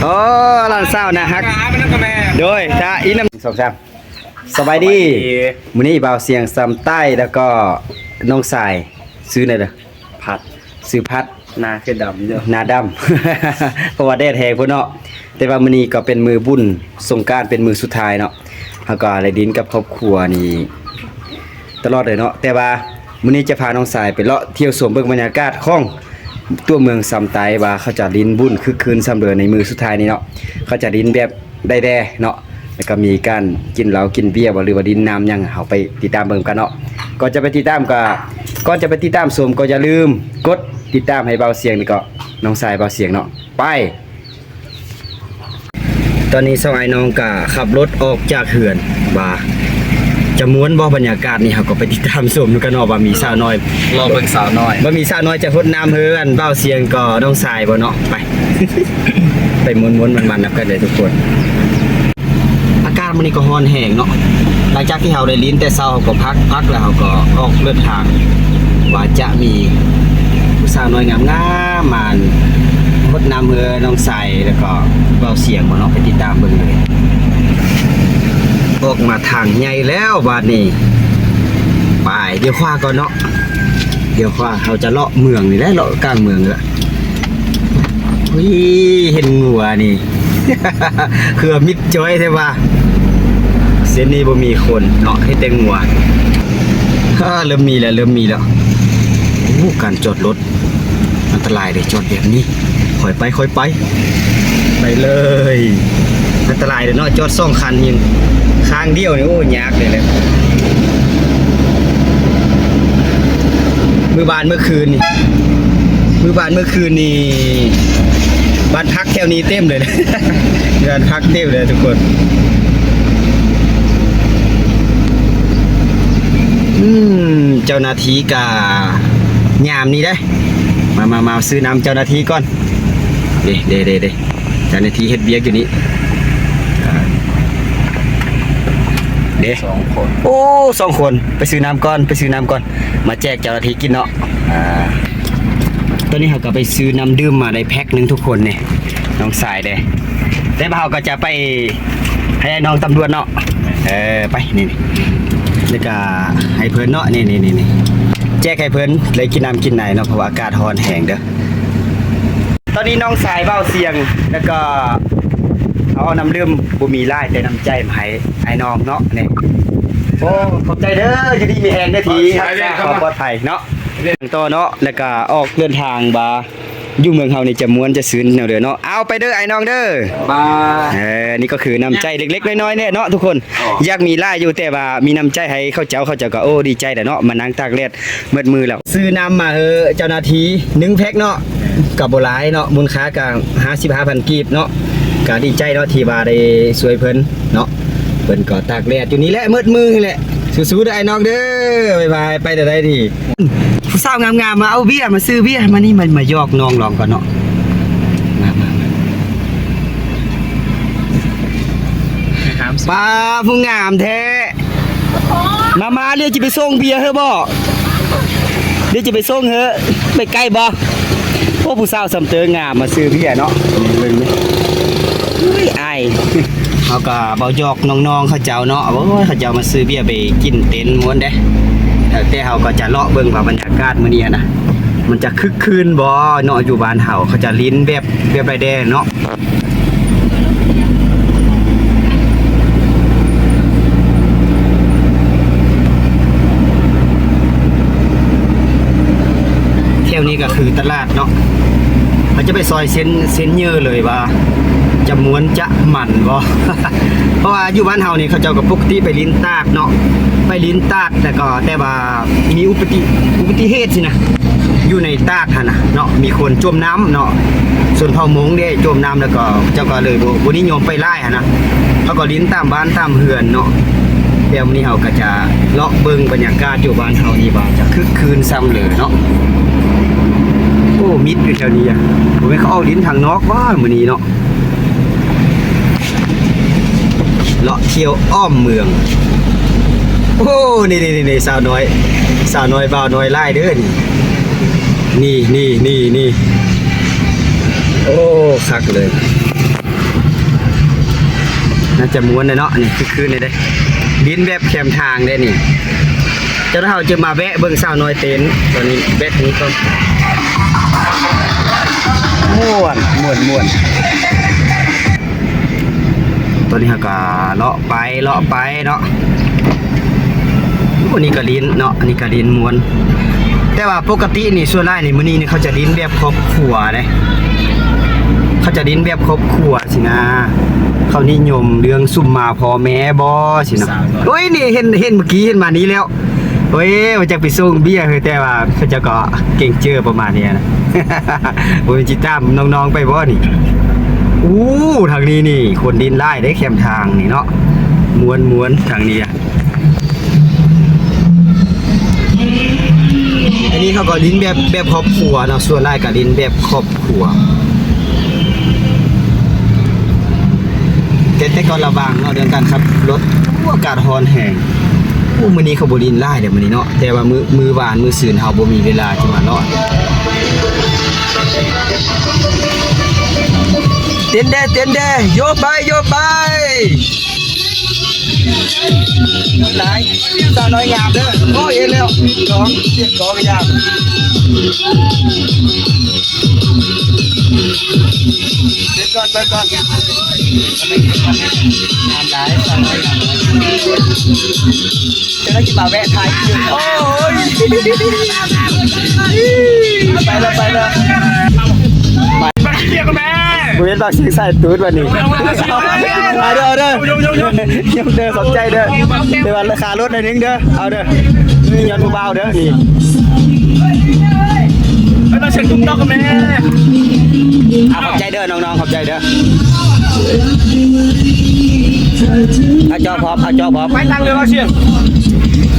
โอ้หลานสาวนะฮักโดยจ้าอีน้ำ2 3สบายดีมื้อนี้บ่าวเสียงซ้ำใต้แล้วก็น้องสายซื้อได้เด้อผัดซื้อผัดหน้าคือดำเด้อหน้าดำ เพราะว่าแดดแฮงพุ่นเนาะแต่ว่ามื้อนี้ก็เป็นมือบุญสงกรานต์เป็นมือสุดท้ายเนาะเฮาก็ได้ดินกับครอบครัวนี่ตลอดเลยเนาะแต่ว่ามื้อนี้จะพาน้องสายไปเลาะเที่ยวชมเบิ่งบรรยากาศของตัวเมืองซ้ำใต้ว่าเขาจะดินบุญคึกคืนซ้ำเด้อในมือสุดท้ายนี้เนาะเขาจะดินแบบได้แด่เนาะแล้วก็มีการกินเหล้ากินเบียร์บ่หรือว่าดินน้ำยังเฮาไปติดตามเบิ่งกันเนาะก่อนจะไปติดตามชมก็อย่าลืมกดติดตามให้เบาเสียงนี่ก็น้องสายเบาเสียงเนาะไปตอนนี้สองไอ้น้องก็ขับรถออกจากเขื่อนว่าจะม้วนบ่บรรยากาศนี่เฮาก็ไปติดตามชมกันเนาะว่ามีสาวน้อยรอเบิ่งสาวน้อยบ่มีสาวน้อยจะพดน้ำเฮือนเบาเสียงก็น้องสายบ่เนาะไป ไปม้วนๆมันๆนับกันเลยทุกคนอากาศมื้อนี้ก็ร้อนแห้งเนาะหลังจากที่เฮาได้ลิ้นแต่เช้าก็พักแล้วเฮาก็ออกเดินทางว่าจะมีผู้สาวน้อยงามๆมาพดน้ำเฮือน้องใสแล้วก็เบาเสียงบ่เนาะไปติดตามเบิ่งเลยออกมาทางใหญ่แล้วบาดนี้ไปเดี๋ยวขวาก่อนเนาะเดี๋ยวขวาเฮาจะเลาะเมืองนี่แหละเลาะกลางเมืองเลยอุ้ยเห็นงัวนี่ คือมิดจ้อยใช่ป่ะเส้นนี้บ่มีคนเนาะให้แต่งัวเริ่มมีแล้วโอ้การจอดรถอันตรายเลยจอดแบบนี้ค่อยไปไปเลยอันตรายเลยเนาะจอด2 คันยังข้างเดียวนี่โอ้ยากเลยแหละมื้อคืนนี่บ้านพักแถวนี้เต็มเลยนะ บ้านพักเต็มเลยทุกคนเจ้าหน้าที่กายามนี้ได้มาซื้อน้ำเจ้าหน้าที่ก่อนเด้เจ้าหน้าที่เฮ็ดเบียกอยู่นี่เด้2 คนโอ้2 คนไปซื้อน้ำก่อนมาแจกเจ้าหน้าที่กินเนาะตอนนี้เขาก็ไปซื้อน้ำดื่มมาได้แพ็คนึงทุกคนเนี่ยน้องสายเด้แต่เขาก็จะไปให้น้องตำรวจเนาะไปนี่แล้วก็ให้เพิ่นเนาะนี่แจกให้เพิ่นเลยกินน้ำกินไหนเนาะเพราะว่าอากาศร้อนแห้งเด้อตอนนี้น้องสายเบ้าเสียงแล้วก็เอาน้ำดื่มบ่มีลายแต่น้ำใจมาให้ไอ้น้องเนาะนี่โอ้ขอบใจเด้ออยู่ดีมีแฮงเด้อทีขอปลอดภัยเนาะต่อเนาะแล้วก็ออกเดินทางบ่อยู่เมืองเฮานี่จะม้วนจะซื้อแนวเด้อเนาะเอาไปเด้อไอ้น้องเด้อมานี่ก็คือน้ำใจเล็กๆน้อยๆเนี่ยเนาะทุกคนอยากมีลายอยู่แต่ว่ามีน้ำใจให้เขาเจ้าก็โอ้ดีใจแต่เนาะมานั่งตากแดดมืดแล้วซื้อน้ำมาเจ้าหน้าที่1 แพ็คเนาะก็บ่หลายเนาะมูลค่าก็55,000 กีบเนาะก็ดีใจเนาะที่ว่าได้ช่วยเพิ่นเนาะเพิ่นก็ตากแดดอยู่นี่แหละมืดมือนี่แหละสู้ๆได้น้องเด้อบ๊ายบายไปได้ดีผู้สาวงามๆมาเอาเบียร์มาซื้อเบียร์มานี่มายอกน้องลองก่อนเนาะป้าผู้งามแท้มาเรียกจะไปส่งเบียร์เฮ้อบ่เรียกจะไปส่งเฮ้อไปใกล้บ่พวกผู้สาวสำเตองามมาซื้อเบียร์เนาะเบิ่งไอ้เขาก็บ่ยอกน้องๆเขาเจ้าเนาะโอ้ยเขาเจ้ามาซื้อเบียร์ไปกินเต็นท์ม้วนเด้แต่เขาก็จะเลาะเบิ่งว่าบรรยากาศมื้อนี้นะมันจะคึกคืนบ่เนาะอยู่บ้านเขาจะลิ้นแบบไรแดงเนาะเที่ยวนี้ก็คือตลาดเนาะมันจะไปซอยเส้นเยอะเลยว่าจะม้วนจะหมั่นบ่ เพราะว่าอยู่บ้านเฮานี่เขาเจ้ากับปกติไปลิ้นตากเนาะไปลิ้นตากแต่ว่ามีอุบัติเหตุสินะอยู่ในตากหั่นน่ะเนาะมีคนจมน้ำเนาะส่วนเผ่ามงเนี่ยจมน้ำแล้วก็เจ้าก็เลยบ่นิยมไปไล่หั่นนะเขาก็ลิ้นตามบ้านตามเฮือนเนาะเดี๋ยวมื้อนี้เฮาก็จะเลาะเบิ่งบรรยากาศอยู่บ้านเฮานี่ว่าจะคึกคืนซ้ำเลยเนาะโอ้มิดอยู่แถวนี้อ่ะบ่แม่นเขาเอาลิ้นทางนอกว่ามื้อนี้เนาะเลาะเที่ยวอ้อมเมืองโอ้นี่สาวน้อยบ่าวน้อยไล่เด้อนี่โอ้คักเลย น่าจะม้วนเลยเนาะนี่คือนี่เด้ดินแบบแคมทางได้นี่เจ้าเราจะมาแวะเบิ่งสาวน้อยเต็นตอนนี้แวะนี้ก่อนม่วนตัวนี้ก็เลาะไปเนาะวันนี้ก็ลิ้นเนาะอันนี้ก็ลิ้นม้วนแต่ว่าปกตินี่ส่วนใหญ่นี่มื้อนี้นี่เขาจะลิ้นแบบครอบครัวเด้เขาจะลิ้นแบบครอบครัวสินะเขานิยมเรื่องซุ่มมาพ่อแม่บ่สินะโอ้ยนี่เห็นเมื่อกี้เห็นมานี้แล้วโอ้ยว่าจะไปส่งเบี้ยคือแต่ว่าเขาจะก็เก่งเจอประมาณนี้นะ โอ้ยจิตามน้องๆไปบ่นี่อู้ทางนี้นี่คนดินไล่ได้แคมทางนี่เนาะม้วนทางนี้อ่ะอันนี้เขาก็ดินแบบครอบครัวเนาะส่วนไล่ก็ดินแบบครอบครัวแต่ก็ระวังเนาะเรื่องการขับรถอากาศร้อนแห้งมื้อนี้เขาบ่ดินไล่เดี๋ยวมื้อนี้เนาะแต่ว่ามื้อวานมื้อซื่นเฮาบ่มีเวลาที่มาเนาะเต้นเด้โยไปหลายสาวน้อยงามเด้อโอ้ยเห็นแล้วน้องเสียงกองยามเดี๋ยวก่อนงามหลายสาวน้อยงามจะได้กินมาแวะไทยโอ้ยไปแล้วเรียกแม่กูเห็นตอนชี้ใส่ตูดวันนี้เอาเด้อยังเด้อสนใจเด้อเดี๋ยวราคารถหน่อยนึงเด้อเอาเด้อนี่ย้อนเบาๆเด้อนี่เราเช็คตุ้มดอกกับแม่เอาขอบใจเด้อน้องๆขอบใจเด้อเอาจอพร้อมไปตั้งเลยว่าเชียง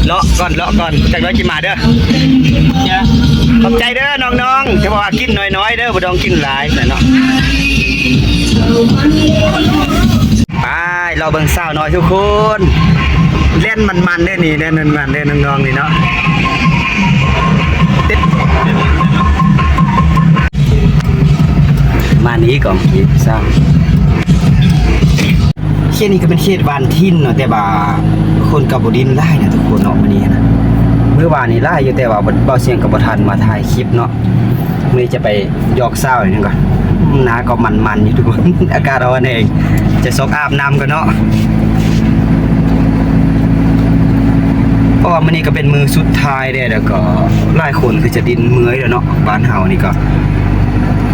เลาะก่อนจากนั้นกินมาเด้อขอบใจเด้อน้องๆจะบอกว่ากินน้อยๆเด้อบ่ต้องกินหลายแต่เนาะไปเราเบิ่งสาวน้อยทุกคนเล่นมันๆเด้อนี่เล่นมันๆเด้อน้องๆนี่เนาะมานี้ก่อนคลิปสร้างเขตนี้ก็เป็นเขตบ้านทินเนาะแต่ว่าคนกับบ่ดินไล่นะทุกคนเนาะมื้อนี้นะเมื่อวานนี้ไล่อยู่แต่ว่าเบาเสียงกับบ่ทันมาถ่ายคลิปเนาะมื้อนี้จะไปยอกเศร้าอย่างนึงก่อนน้าก็มันๆอยู่ทุกคน อากาศร้อนเองจะซอกอาบน้ำกันเนาะเพราะว่ามื้อนี้ก็เป็นมื้อสุดท้ายแล้วก็หลายคนคือจะดินเมื่อยแล้วเนาะบ้านเฮานี่ก็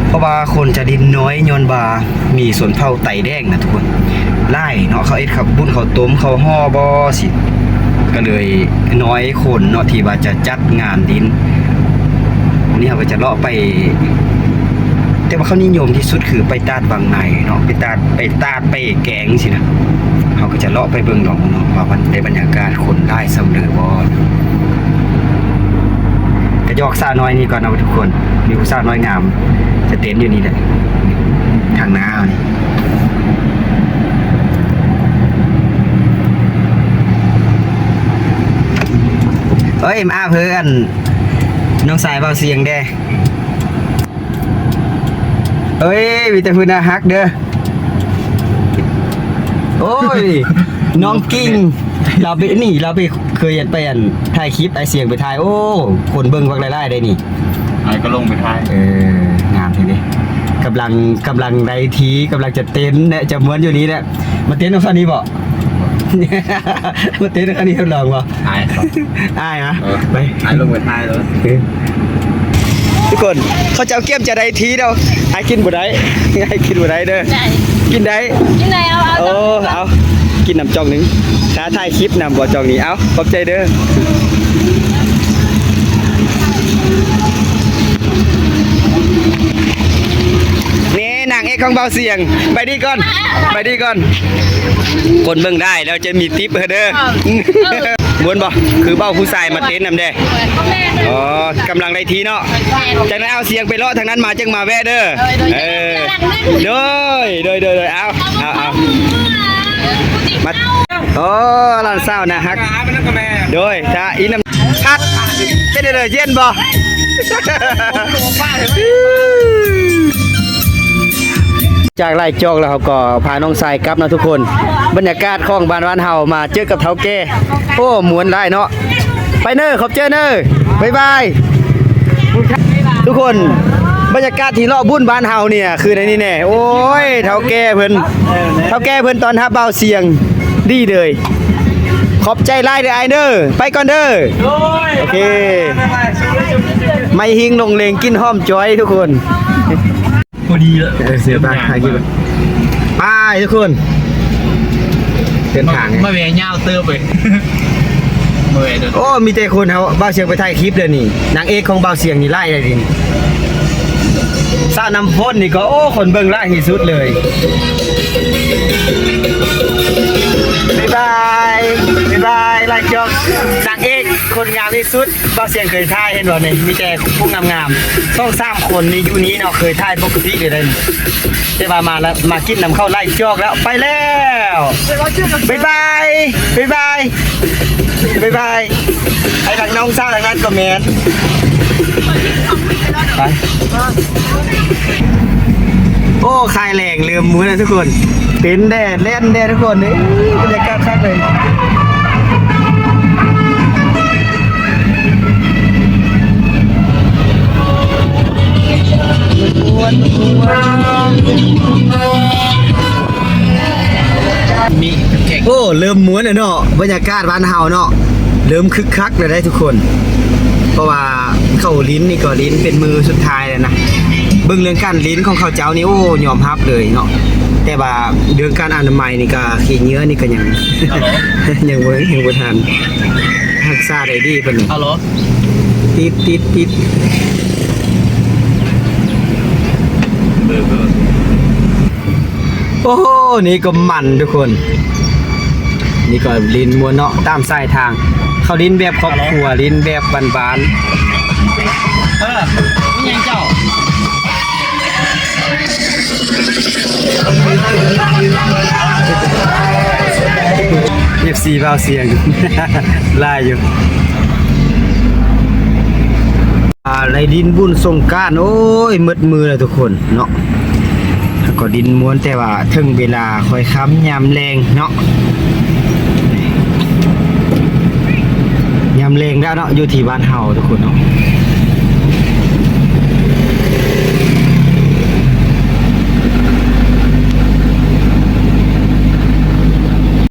เพราะว่าคนจะดินน้อยย้อนบามีส่วนเผาไตแดงนะทุกคนไล่เนาะเขาเอ็ดขับบุญเขาต้มเขาห่อบอสิก็เลยน้อยคนเนาะที่ว่าจะจัดงานดินนี่เขาก็จะเลาะไปแต่ว่าเขานิยมที่สุดคือไปตาดบางในเนาะไปตาดไปแกงสินะเขาก็จะเลาะไปเบิ่งดอกเนาะว่ามันได้บรรยากาศคนได้สำเร็จบ่กระยอกสาวน้อยนี่ก่อนนะทุกคนมีผู้สาวน้อยงามจะเต้นอยู่นี่แหละทางหน้านี่เฮ้ยมาเพื่อนน้องสายเบาเสียงเด้เฮ้ยมีแต่พูดน่าฮักเด้อโอ้ยน้องกิ้งเราไปเคยไปถ่ายคลิปไอเสียงไปถ่ายโอ้คนเบิ่งพักไล่ได้นี่ไอ้ก็ลงไปท้ายงามทีนี้กำลังไดทีกำลังจะเต้นเนี่ยจะม้วนอยู่นี้เนี่ยมาเต้นตรงข้างนี้บ่ มาเต้นตรงข้างนี้ทดลองบ่ไอ้ครับไอ้นะไปไอ้ลงไปท้ายแล้วทุกคนเขาจะเอาเกี้ยมจะไดทีเด้อไอ้กินบ่ได้ไอ้กินบ่ได้เด้อกินได้เอากินน้ำจองนึงถ้าถ่ายคลิปนำบ่จองนี้เอาขอบใจเด้อนี่นางเอกของเบาเสียงไปดีก่อนคนเบิ่งได้แล้วจะมีทิปเด้อม้วนบ่คือเบ้าผู้ชายมาเต้นนำเด้อ๋อกำลังได้ทีเนาะจากนั้นเอาเสียงไปเลาะทางนั้นมาจึงมาแวะเด้อโดยเอามาโอ้หลานสาวนะฮักโดยถ้าอีน้ำชัดเป็นเด้อเย็นบ่ จากไล่จอกแล้วเขาก็พาน้องสายกลับนะทุกคนบรรยากาศของบ้านเฮามาเจอกับเฒ่าแก่โอ้มวนได้เนาะไปเนอขอบเจอเนอบ๊ายบายทุกคนบรรยากาศที่รอบบุญบ้านเฮาเนี่ยคือในนี้แน่โอ้ยเฒ่าแก่เพิ่นตอนฮับเบาเสียงดีเลยขอบใจไล่เด้อไอเด้อไปก่อนเด้อโอเคไม่หิงลงเลงกินหอมจ้อยทุกคน พอดีแล้ว เสียบาถ่ายคลิปไปทุกคนเดินทาง มาแหวเงาเติบไปเมื่อยเด้อ โอ้มีแต่คนเขาเบาเสียงไปถ่ายคลิปเลยนี่นางเอกของเบาเสียงนี่ไล่เลยดิสาวนำพ้นนี่ก็โอ้คนเบิ่งไล่ที่สุดเลยบ๊ายบายไล่จอกนางเอกคนงามที่สุดเบาเสียงเคยถ่ายเห็นบ่เนี่ยมีแต่ผู้งามๆต้อง3คนนี่อยู่นี้เนาะเคยถ่ายปกติเลยแต่ว่ามาแล้วมากินน้ำเข้าไล่จอกแล้วไปแล้วบ๊ายบายไอ้ทางน้องสาวทางนั้นก็แมนไปโอ้คายแหลงลืมมือนะทุกคนเป็นแดดเล่นแดดทุกคนนี่บรรยากาศคักเลยมีแข่ง โอ้เริ่มม้วนแล้วเนาะบรรยากาศบ้านเฮาเนาะเริ่มคึกคักเลยได้ทุกคน เพราะว่าเข้าลิ้นนี่ก็ลิ้นเป็นมือสุดท้ายแล้วนะเบิ่งเรื่องการลิ้นของเขาเจ้านี่โอ้ยอมรับเลยเนาะแต่ว่าเรื่องการอนามัยนี่ก็ขี้เหงื่อนี่ก็ยัง ยังบ่ทันรักษาได้ดีเพิ่นนี่ ฮัลโหล ติดโอ้โหนี่ก็มันทุกคน นี่ก็ลิ้นม้วนเนาะตามสายทาง เขาลิ้นแบบครอบครัวลิ้นแบบบ้าน ไม่ยังเจ้า ๆ FC เบาเสียง ลายอยู่ในดินบุญสงกรานต์โอ้ยมืดมือแล้วทุกคนเนาะแล้วก็ดินม้วนแต่ว่าถึงเวลาค่อยค้ำยามแรงเนาะยามแรงแล้วเนาะอยู่ที่บ้านเฮาทุกคนเนาะ